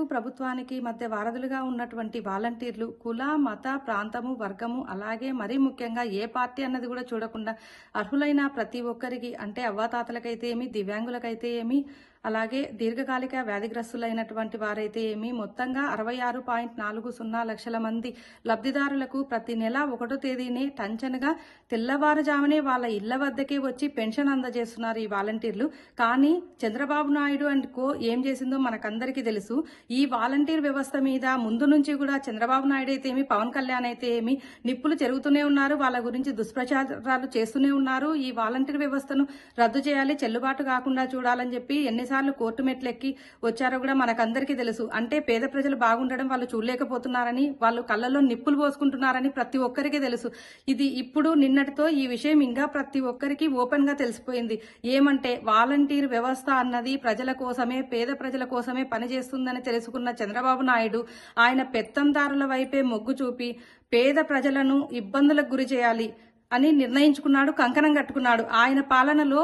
ప్రజలకు ప్రభుత్వానికి మధ్య వారధులుగా ఉన్నటువంటి వాలంటీర్లు కుల మత ప్రాంతము వర్గము అలాగే మరీ ముఖ్యంగా ఏ పార్టీ అన్నది కూడా చూడకుండా అర్హులైన ప్రతి ఒక్కరికి అంటే అవ్వాతాతలకైతే ఏమి దివ్యాంగులకైతే ఏమి అలాగే దీర్ఘకాలిక వ్యాధిగ్రస్తులైనటువంటి వారైతే ఏమి మొత్తంగా 66.40 లక్షల మంది లబ్ధిదారులకు ప్రతి నెల 1వ తేదీనే టంచనగా తెల్లవారుజామునే వాళ్ళ ఇళ్ల వద్దకే వచ్చి పెన్షన్ అందజేస్తున్నారు ఈ వాలంటీర్లు. కానీ చంద్రబాబు నాయుడు అండ్ కో ఏం చేసిందో మనకందరికీ తెలుసు. ఈ వాలంటీర్ వ్యవస్థ మీద ముందు నుంచి కూడా చంద్రబాబు నాయుడు అయితే ఏమి పవన్ కళ్యాణ్ అయితే ఏమి నిప్పులు చెరుగుతూనే ఉన్నారు. వాళ్ళ గురించి దుష్ప్రచారాలు చేస్తూనే ఉన్నారు. ఈ వాలంటీర్ వ్యవస్థను రద్దు చేయాలి, చెల్లుబాటు కాకుండా చూడాలని చెప్పి ఎన్నిసార్లు కోర్టు మెట్లెక్కి వచ్చారో కూడా మనకందరికీ తెలుసు. అంటే పేద ప్రజలు బాగుండడం వాళ్ళు చూడలేకపోతున్నారని, వాళ్ళు కళ్ళల్లో నిప్పులు పోసుకుంటున్నారని ప్రతి ఒక్కరికి తెలుసు. ఇది ఇప్పుడు నిన్నటితో ఈ విషయం ఇంకా ప్రతి ఒక్కరికి ఓపెన్ గా తెలిసిపోయింది. ఏమంటే వాలంటీర్ వ్యవస్థ అన్నది ప్రజల కోసమే, పేద ప్రజల కోసమే పనిచేస్తుందని తెలుసుకున్న చంద్రబాబు నాయుడు ఆయన పెత్తందారుల వైపే మొగ్గు చూపి పేద ప్రజలను ఇబ్బందులకు గురి చేయాలి అని నిర్ణయించుకున్నాడు, కంకణం కట్టుకున్నాడు. ఆయన పాలనలో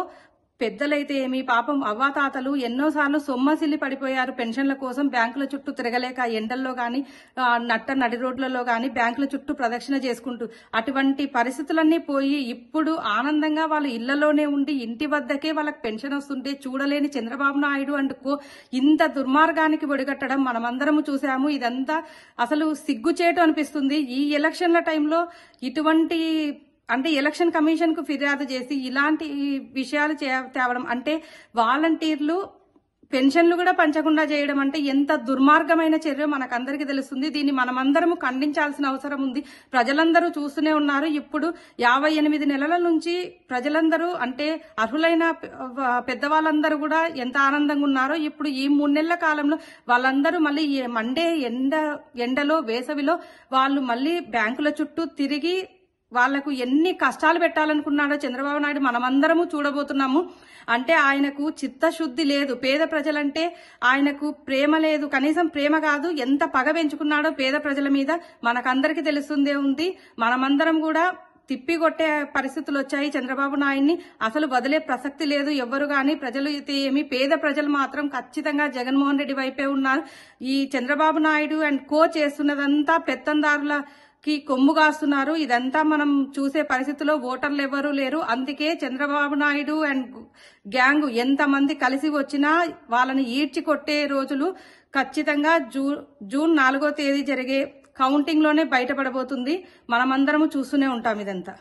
పెద్దలైతే ఏమి పాపం అవ్వాతాతలు ఎన్నోసార్లు సొమ్మసిల్లి పడిపోయారు పెన్షన్ల కోసం. బ్యాంకుల చుట్టూ తిరగలేక ఎండల్లో గాని నడి రోడ్లలో గాని బ్యాంకుల చుట్టూ ప్రదక్షిణ చేసుకుంటూ అటువంటి పరిస్థితులన్నీ పోయి ఇప్పుడు ఆనందంగా వాళ్ళ ఇళ్లలోనే ఉండి ఇంటి వద్దకే వాళ్ళకి పెన్షన్ వస్తుంటే చూడలేని చంద్రబాబు నాయుడు అండ్ కో ఇంత దుర్మార్గానికి ఒడిగట్టడం మనమందరము చూసాము. ఇదంతా అసలు సిగ్గుచేటు అనిపిస్తుంది. ఈ ఎలక్షన్ల టైంలో ఇటువంటి అంటే ఎలక్షన్ కమిషన్ కు ఫిర్యాదు చేసి ఇలాంటి విషయాలు తేవడం అంటే వాలంటీర్లు పెన్షన్లు కూడా పంచకుండా చేయడం అంటే ఎంత దుర్మార్గమైన చర్య మనకందరికీ తెలుస్తుంది. దీన్ని మనమందరము ఖండించాల్సిన అవసరం ఉంది. ప్రజలందరూ చూస్తూనే ఉన్నారు. ఇప్పుడు 58 నెలల నుంచి ప్రజలందరూ అంటే అర్హులైన పెద్దవాళ్ళందరూ కూడా ఎంత ఆనందంగా ఉన్నారో ఇప్పుడు ఈ 3 నెలల కాలంలో వాళ్ళందరూ మళ్ళీ మండే ఎండలో వేసవిలో వాళ్ళు మళ్ళీ బ్యాంకుల చుట్టూ తిరిగి వాళ్లకు ఎన్ని కష్టాలు పెట్టాలనుకున్నాడో చంద్రబాబు నాయుడు మనమందరము చూడబోతున్నాము. అంటే ఆయనకు చిత్తశుద్ధి లేదు. పేద ప్రజలంటే ఆయనకు ప్రేమ లేదు. కనీసం ప్రేమ కాదు, ఎంత పగ పెంచుకున్నాడో పేద ప్రజల మీద మనకందరికీ తెలుస్తుందే ఉంది. మనమందరం కూడా తిప్పికొట్టే పరిస్థితులు వచ్చాయి. చంద్రబాబు నాయుడిని అసలు వదిలే ప్రసక్తి లేదు ఎవ్వరు గాని. ప్రజలు అయితే ఏమి, పేద ప్రజలు మాత్రం ఖచ్చితంగా జగన్మోహన్ రెడ్డి వైపే ఉన్నారు. ఈ చంద్రబాబు నాయుడు అండ్ కో చేస్తున్నదంతా పెత్తందారుల కొమ్ము కాస్తున్నారు. ఇదంతా మనం చూసే పరిస్థితిలో ఓటర్లు ఎవరూ లేరు. అందుకే చంద్రబాబు నాయుడు అండ్ గ్యాంగ్ ఎంతమంది కలిసి వచ్చినా వాళ్ళని ఈడ్చి కొట్టే రోజులు ఖచ్చితంగా జూన్ 4వ తేదీ జరిగే కౌంటింగ్ లోనే బయటపడబోతుంది. మనమందరము చూస్తూనే ఉంటాం ఇదంతా.